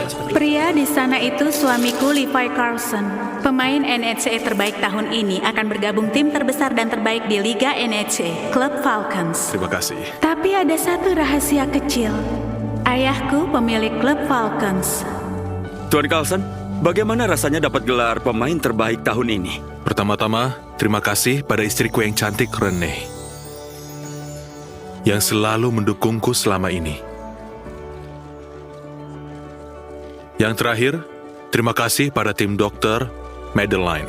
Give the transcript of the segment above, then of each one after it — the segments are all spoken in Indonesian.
seperti itu. Pria di sana itu suamiku Levi Carlson. Pemain NHC terbaik tahun ini akan bergabung tim terbesar dan terbaik di Liga NHC, Klub Falcons. Terima kasih. Tapi ada satu rahasia kecil. Ayahku pemilik Klub Falcons. Tuan Carlson, bagaimana rasanya dapat gelar pemain terbaik tahun ini? Pertama-tama, terima kasih pada istriku yang cantik, Renee, yang selalu mendukungku selama ini. Yang terakhir, terima kasih pada tim dokter Madeline.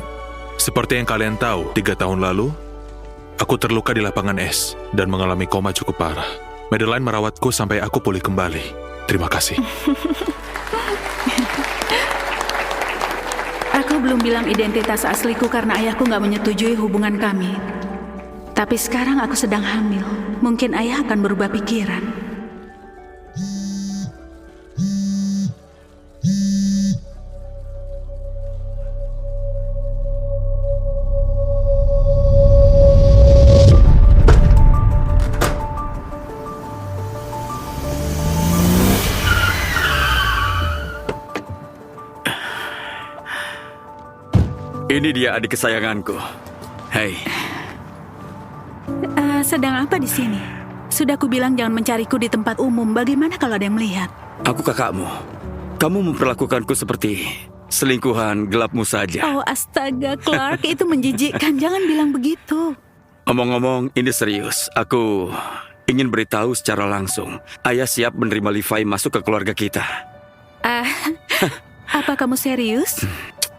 Seperti yang kalian tahu, 3 tahun lalu, aku terluka di lapangan es dan mengalami koma cukup parah. Madeline merawatku sampai aku pulih kembali. Terima kasih. Aku belum bilang identitas asliku karena ayahku nggak menyetujui hubungan kami. Tapi sekarang aku sedang hamil. Mungkin ayah akan berubah pikiran. Ini dia adik kesayanganku. Hei, Sedang apa di sini? Sudah kubilang jangan mencariku di tempat umum. Bagaimana kalau ada yang melihat? aku kakakmu. Kamu memperlakukanku seperti selingkuhan gelapmu saja. Oh, astaga, Clark, itu menjijikkan. Jangan bilang begitu. Omong-omong, ini serius. Aku ingin beritahu secara langsung. Ayah siap menerima Levi masuk ke keluarga kita. Apa kamu serius?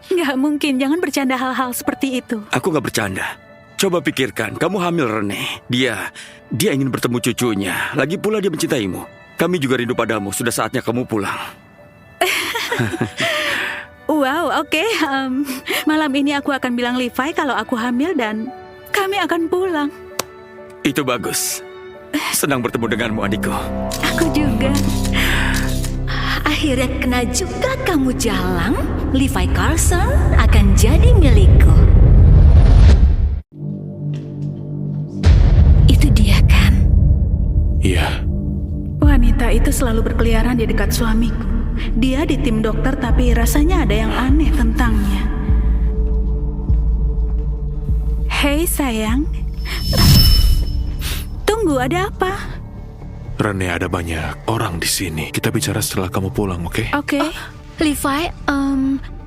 Nggak mungkin, jangan bercanda hal-hal seperti itu. Aku gak bercanda. Coba pikirkan, kamu hamil, Rene. Dia ingin bertemu cucunya. Lagi pula dia mencintaimu. Kami juga rindu padamu. Sudah saatnya kamu pulang. Wow, oke. Malam ini aku akan bilang Levi kalau aku hamil dan kami akan pulang. Itu bagus. Senang bertemu denganmu, adikku. Aku juga. Akhirnya kena juga kamu jalang. Levi Carlson akan jadi milikku. Itu dia kan? Iya. Wanita itu selalu berkeliaran di dekat suamiku. Dia di tim dokter tapi rasanya ada yang aneh tentangnya. Hei sayang. Tunggu, ada apa? Rene, ada banyak orang di sini. Kita bicara setelah kamu pulang, oke? Oke. Levi,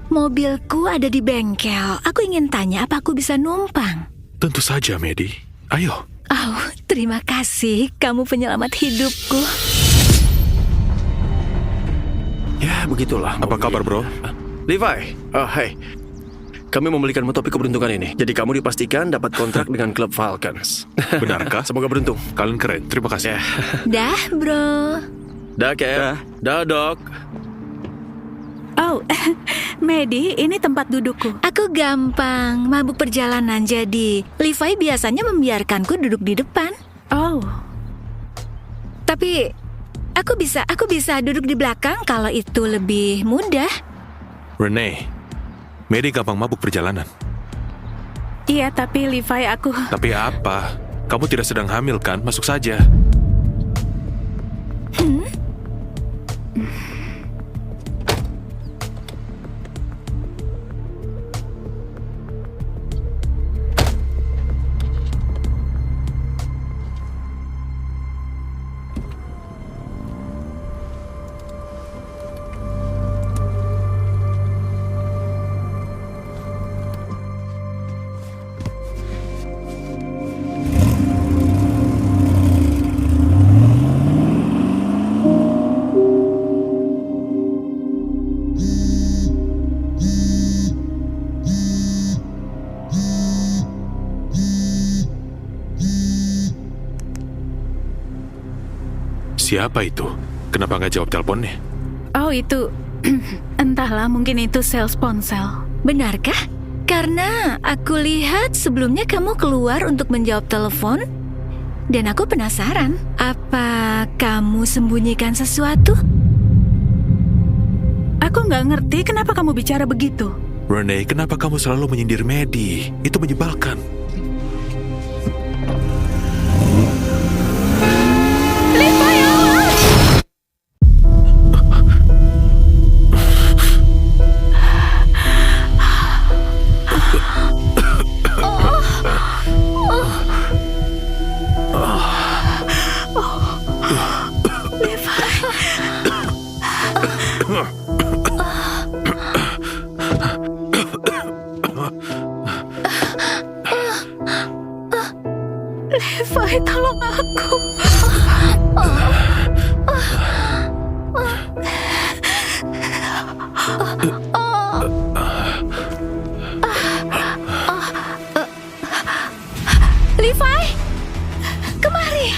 mobilku ada di bengkel. Aku ingin tanya apa aku bisa numpang? Tentu saja, Medi. Ayo. Oh, terima kasih. Kamu penyelamat hidupku. Ya, begitulah. Apa kabar, bro? Levi, hai. Kami membelikanmu topi keberuntungan ini. Jadi kamu dipastikan dapat kontrak dengan klub Falcons. Benarkah? Semoga beruntung. Kalian keren. Terima kasih. Ya. Dah, bro. Dah, Cap. Dah, Dok. Oh, Medi, ini tempat dudukku. Aku gampang, mabuk perjalanan jadi. Levi biasanya membiarkanku duduk di depan. Oh, Tapi aku bisa duduk di belakang kalau itu lebih mudah. Rene, Medi gampang mabuk perjalanan. iya, tapi Levi aku... Tapi apa? Kamu tidak sedang hamil kan? Masuk saja. Siapa itu? Kenapa nggak jawab teleponnya? Oh, itu... Entahlah, mungkin itu sales ponsel. Benarkah? Karena aku lihat sebelumnya kamu keluar untuk menjawab telepon. Dan aku penasaran, apa kamu sembunyikan sesuatu? Aku nggak ngerti kenapa kamu bicara begitu. Rene, kenapa kamu selalu menyindir Medi? Itu menyebalkan. Levi, tolong aku. Levi, kemari.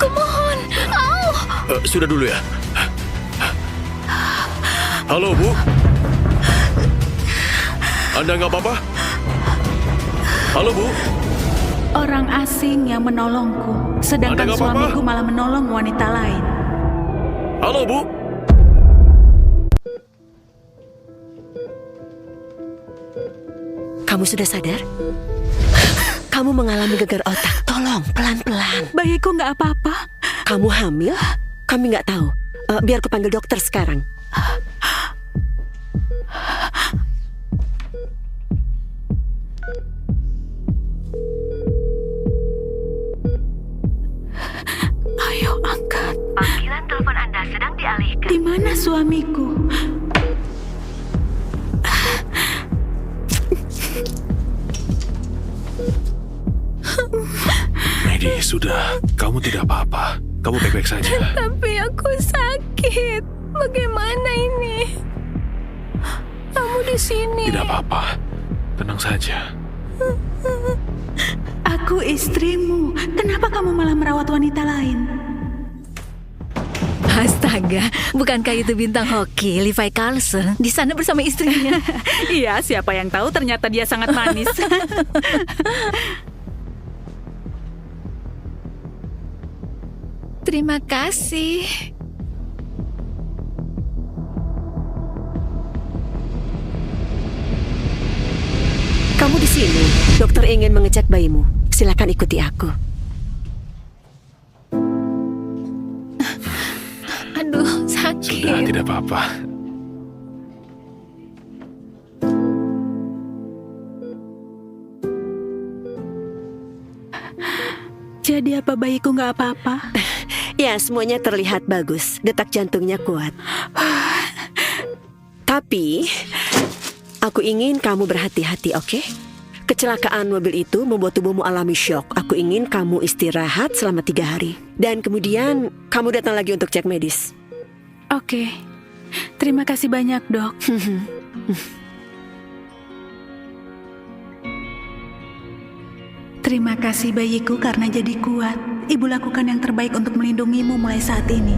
Kumohon. Au. Sudah dulu ya. Halo, Bu. Anda nggak apa-apa? Halo, Bu. Orang asing yang menolongku, Anda sedangkan nggak apa-apa? suamiku malah menolong wanita lain. Halo, Bu. Kamu sudah sadar? Kamu mengalami gegar otak. Tolong, pelan-pelan. Bayiku nggak apa-apa. Kamu hamil? Kami nggak tahu. Biar aku panggil dokter sekarang. Ayo angkat. Panggilan telepon Anda sedang dialihkan. Di mana suamiku? Medi, sudah. Kamu tidak apa-apa. Kamu baik-baik saja. Tapi aku sakit. Bagaimana ini? Kamu di sini. Tidak apa-apa. Tenang saja. Aku istrimu. Kenapa kamu malah merawat wanita lain? Astaga, bukankah itu bintang hoki Levi Carlson di sana bersama istrinya? Iya, siapa yang tahu ternyata dia sangat manis. Terima kasih. Kamu di sini. Dokter ingin mengecek bayimu. Silakan ikuti aku. Aduh, sakit. Sudah, tidak apa-apa. Jadi apa bayiku nggak apa-apa? Ya, semuanya terlihat bagus. Detak jantungnya kuat. Tapi, aku ingin kamu berhati-hati, oke? Kecelakaan mobil itu membuat tubuhmu alami syok. Aku ingin kamu istirahat selama 3 hari. Dan kemudian, kamu datang lagi untuk cek medis. Oke. Terima kasih banyak, Dok. Terima kasih bayiku karena jadi kuat. Ibu lakukan yang terbaik untuk melindungimu mulai saat ini.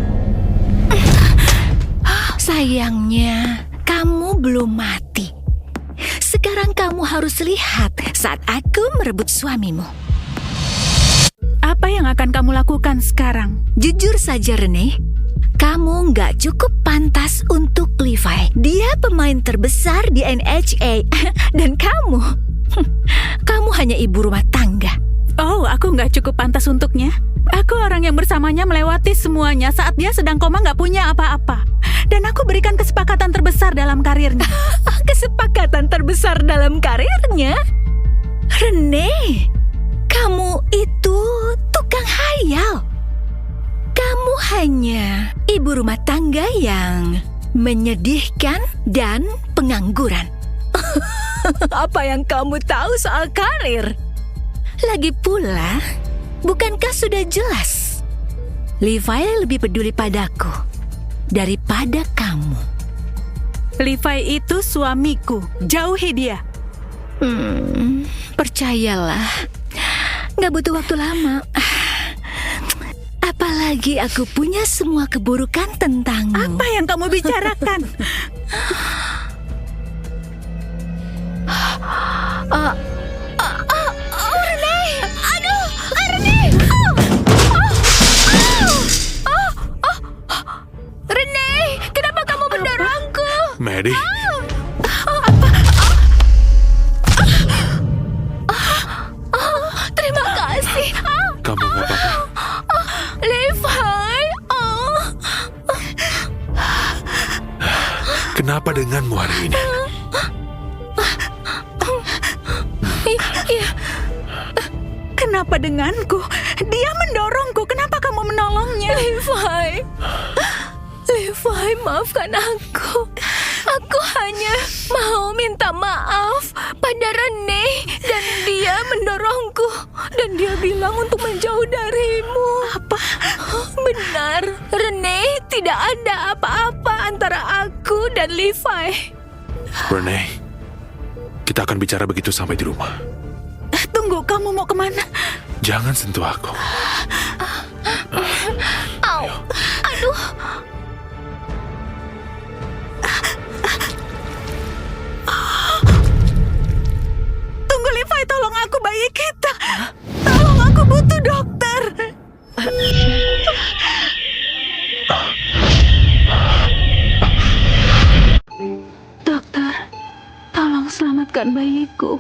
Sayangnya, kamu belum mati. Sekarang kamu harus lihat saat aku merebut suamimu. Apa yang akan kamu lakukan sekarang? Jujur saja, Rene. Kamu nggak cukup pantas untuk Levi. Dia pemain terbesar di NHA. Dan kamu hanya ibu rumah tangga. Oh, aku nggak cukup pantas untuknya. Aku orang yang bersamanya melewati semuanya saat dia sedang koma nggak punya apa-apa. Dan aku berikan kesepakatan terbesar dalam karirnya. Kesepakatan terbesar dalam karirnya? Rene, kamu itu tukang hayal. Kamu hanya ibu rumah tangga yang menyedihkan dan pengangguran. Apa yang kamu tahu soal karir? Lagi pula, bukankah sudah jelas? Levi lebih peduli padaku daripada kamu. Levi itu suamiku. Jauhi dia. Percayalah, gak butuh waktu lama. Apalagi aku punya semua keburukan tentangmu. Apa yang kamu bicarakan? Rene! Aduh! Rene! Rene! Kenapa kamu mendorongku? Medi, Terima kasih. kamu nggak apa-apa. Levi! Kenapa denganmu hari ini? Kenapa denganku? Dia mendorongku. maafkan aku. Aku hanya mau minta maaf pada Rene dan dia mendorongku dan dia bilang untuk menjauh darimu. Apa? Benar, Rene, tidak ada apa-apa antara aku dan Levi. Renee, kita akan bicara begitu sampai di rumah. Tunggu, kamu mau kemana? Jangan sentuh aku. Au, aduh. Tunggu, Levi, tolong aku, bayi kita. Tolong, aku butuh dokter. Dokter, tolong selamatkan bayiku.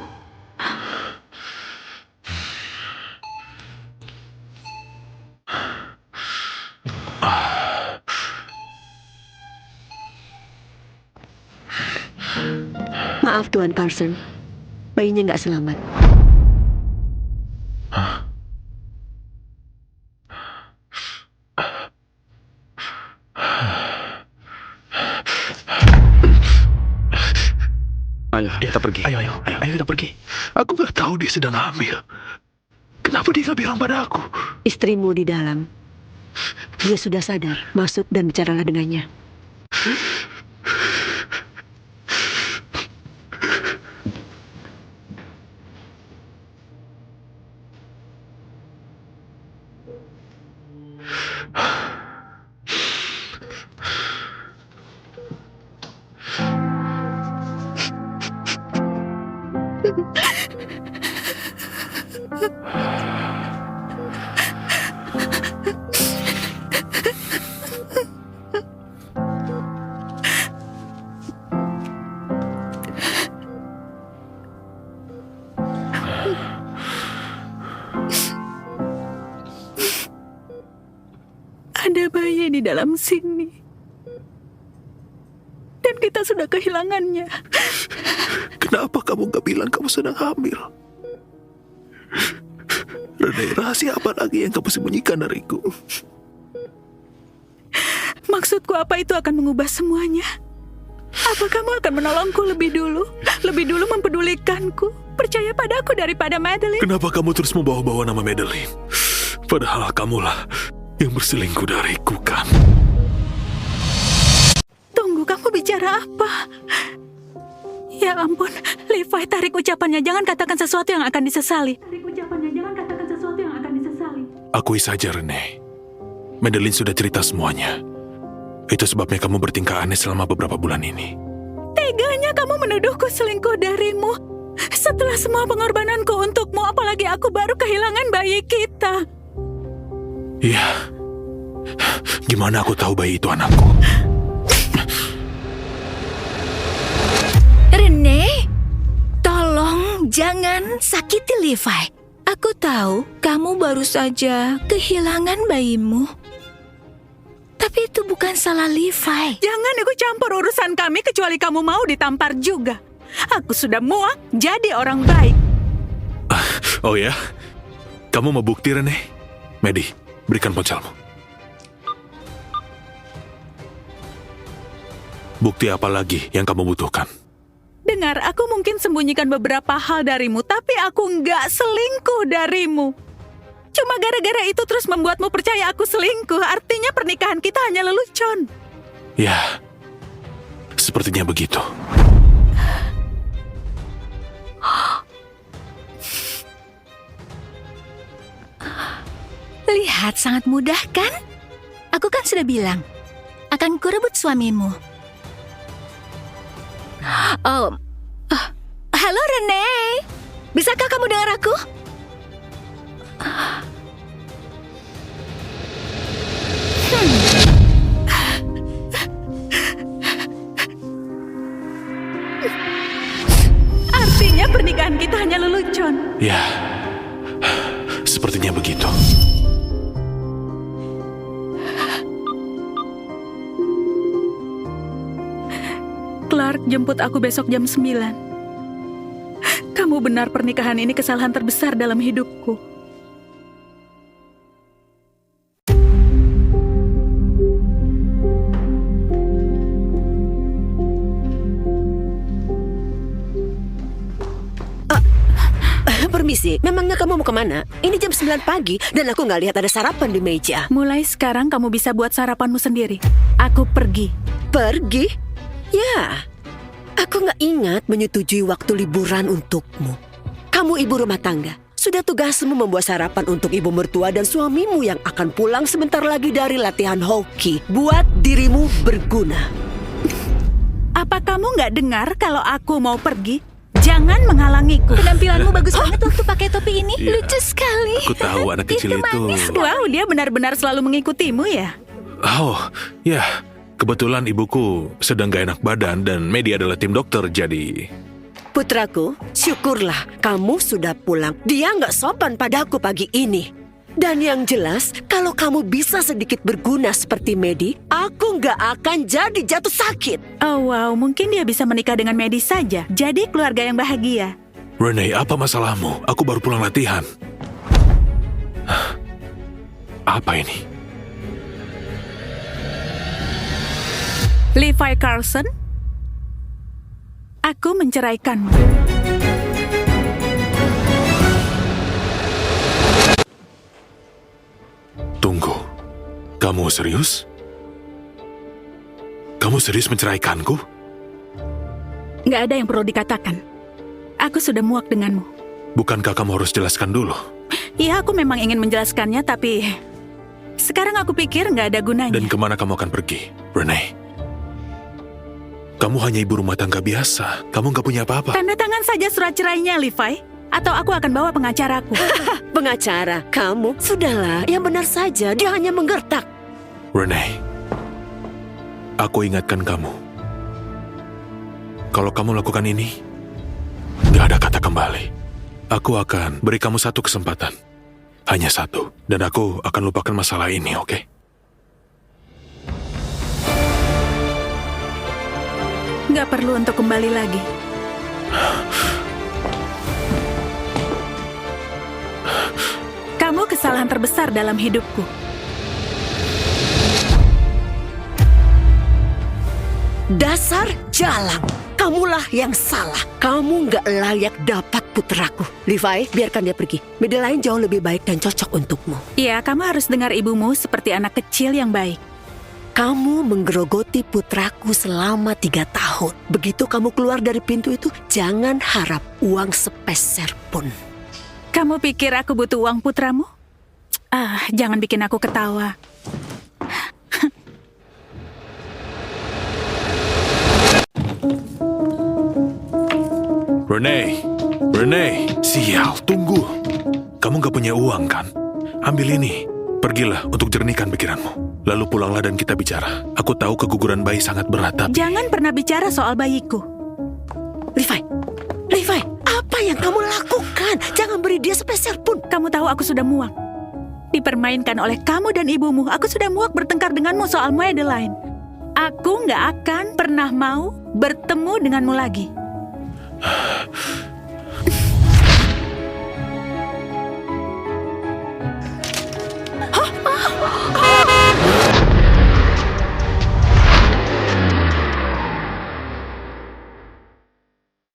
Maaf Tuan Carson, bayinya nggak selamat. Ayo, kita pergi. Ayo kita pergi. Aku nggak tahu dia sedang hamil. Kenapa dia nggak bilang pada aku? Istrimu di dalam. Dia sudah sadar. Masuk dan bicaralah dengannya. Ada bayi di dalam sini. Dan kita sudah kehilangannya. Kenapa kamu gak bilang kamu sedang hamil? Renee, rahasia apa lagi yang kamu sembunyikan dariku? Maksudku apa itu akan mengubah semuanya? Apa kamu akan menolongku lebih dulu? Lebih dulu mempedulikanku? Percaya padaku daripada Madeline? Kenapa kamu terus membawa-bawa nama Madeline? Padahal kamulah yang berselingkuh dariku, kan? Tunggu, kamu bicara apa? Ya ampun, Levi, tarik ucapannya. Jangan katakan sesuatu yang akan disesali. Tarik ucapannya, jangan katakan sesuatu yang akan disesali. Akui saja, Renee. Madeline sudah cerita semuanya. Itu sebabnya kamu bertingkah aneh selama beberapa bulan ini. Teganya kamu menuduhku selingkuh darimu. Setelah semua pengorbananku untukmu, apalagi aku baru kehilangan bayi kita. Iya. Gimana aku tahu bayi itu anakku? Rene, tolong jangan sakiti Levi. Aku tahu kamu baru saja kehilangan bayimu. Tapi itu bukan salah Levi. Jangan ikut campur urusan kami kecuali kamu mau ditampar juga. Aku sudah muak jadi orang baik. Oh ya? Kamu mau bukti, Renee? Medi, berikan ponselmu. Bukti apa lagi yang kamu butuhkan? Dengar, aku mungkin sembunyikan beberapa hal darimu, tapi aku nggak selingkuh darimu. Cuma gara-gara itu terus membuatmu percaya aku selingkuh, artinya pernikahan kita hanya lelucon. Ya, sepertinya begitu. Lihat, sangat mudah kan? Aku kan sudah bilang, akan kurebut suamimu. Oh, halo Rene. Bisakah kamu dengar aku? Artinya pernikahan kita hanya lelucon. Ya, sepertinya begitu. Clark jemput aku besok jam 9. Kamu benar, pernikahan ini kesalahan terbesar dalam hidupku. permisi, memangnya kamu mau kemana? Ini jam 9 pagi dan aku nggak lihat ada sarapan di meja. Mulai sekarang kamu bisa buat sarapanmu sendiri. Aku pergi. Pergi? Ya, aku nggak ingat menyetujui waktu liburan untukmu. Kamu ibu rumah tangga. Sudah tugasmu membuat sarapan untuk ibu mertua dan suamimu yang akan pulang sebentar lagi dari latihan hoki. Buat dirimu berguna. Apa kamu nggak dengar kalau aku mau pergi? Jangan menghalangiku. Penampilanmu bagus banget waktu pakai topi ini. Iya. Lucu sekali. Aku tahu anak kecil itu. Wow, dia benar-benar selalu mengikutimu ya? Oh, ya. Kebetulan ibuku sedang gak enak badan dan Medi adalah tim dokter, jadi... Putraku, syukurlah kamu sudah pulang. Dia nggak sopan padaku pagi ini. Dan yang jelas, kalau kamu bisa sedikit berguna seperti Medi, aku nggak akan jadi jatuh sakit. Oh wow, mungkin dia bisa menikah dengan Medi saja. Jadi keluarga yang bahagia. Renee, apa masalahmu? Aku baru pulang latihan. Apa ini? Levi Carlson, aku menceraikanmu. Tunggu, kamu serius? Kamu serius menceraikanku? Nggak ada yang perlu dikatakan. Aku sudah muak denganmu. Bukankah kamu harus jelaskan dulu? Ya, aku memang ingin menjelaskannya, tapi sekarang aku pikir nggak ada gunanya. Dan kemana kamu akan pergi, Renee? Kamu hanya ibu rumah tangga biasa. Kamu nggak punya apa-apa. Tanda tangan saja surat cerainya, Levi. Atau aku akan bawa pengacaraku. Pengacara, kamu? Sudahlah, yang benar saja, dia hanya menggertak. Renee, aku ingatkan kamu. Kalau kamu lakukan ini, nggak ada kata kembali. Aku akan beri kamu satu kesempatan. Hanya satu. Dan aku akan lupakan masalah ini, oke? Nggak perlu untuk kembali lagi. Kamu kesalahan terbesar dalam hidupku. Dasar jalang, kamulah yang salah. Kamu nggak layak dapat putraku. Levi, biarkan dia pergi. Medi lain jauh lebih baik dan cocok untukmu. Iya, kamu harus dengar ibumu seperti anak kecil yang baik. Kamu menggerogoti putraku selama 3 tahun. Begitu kamu keluar dari pintu itu, jangan harap uang sepeser pun. Kamu pikir aku butuh uang putramu? Jangan bikin aku ketawa. Renee, sial, tunggu. Kamu gak punya uang kan? Ambil ini, pergilah untuk jernihkan pikiranmu. Lalu pulanglah dan kita bicara. Aku tahu keguguran bayi sangat berat, tapi... Jangan pernah bicara soal bayiku. Levi, apa yang kamu lakukan? Jangan beri dia sepeser pun. Kamu tahu aku sudah muak. Dipermainkan oleh kamu dan ibumu. Aku sudah muak bertengkar denganmu soal Madeline. Aku nggak akan pernah mau bertemu denganmu lagi.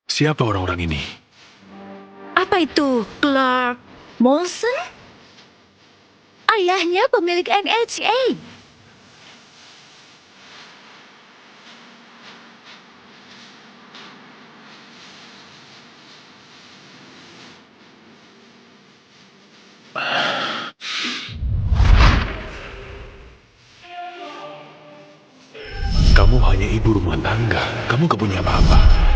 Siapa orang-orang ini? Apa itu? Clark Molson? Ayahnya pemilik NHA. Kamu hanya ibu rumah tangga. Kamu gak punya apa-apa.